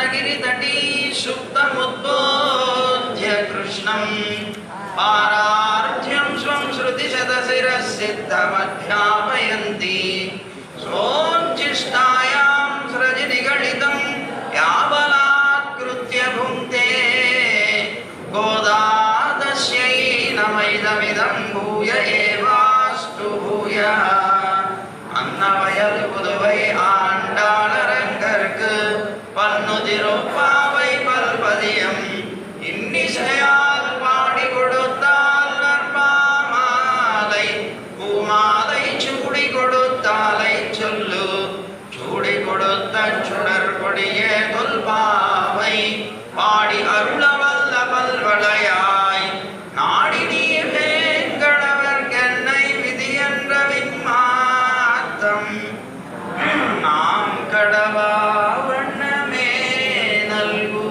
गिरितटी सुप्तमुद्बोध्य कृष्णं पारार्ध्यं स्वं श्रुतिशतशिरः सिद्धमध्यापयन्ति सोच्छिष्टायां स्रजनिगणितं याबलात्कृत्य भुङ्क्ते गोदा तस्यै नमैदमिदं भूय एवास्तु भूयः अन्नवयल पुदुவை ஆண்டாளரங்கற்கு பன்னுதிருப்பாவை பல்பதியம் இன்னிசையால் பாடி கொடுத்தால் நற்பாமாலை பூமாலை சூடி கொடுத்தாலை சொல்லு சூடி கொடுத்த சுடர் கொடியே தொல்பாவை பாடி அருளவல்ல பல்வளையாய் நாடி நீ வேங்கடவர்கென்னை விதி என்ற விம்மாத்தம் நாம் கடவா வண்ணமே நல்கு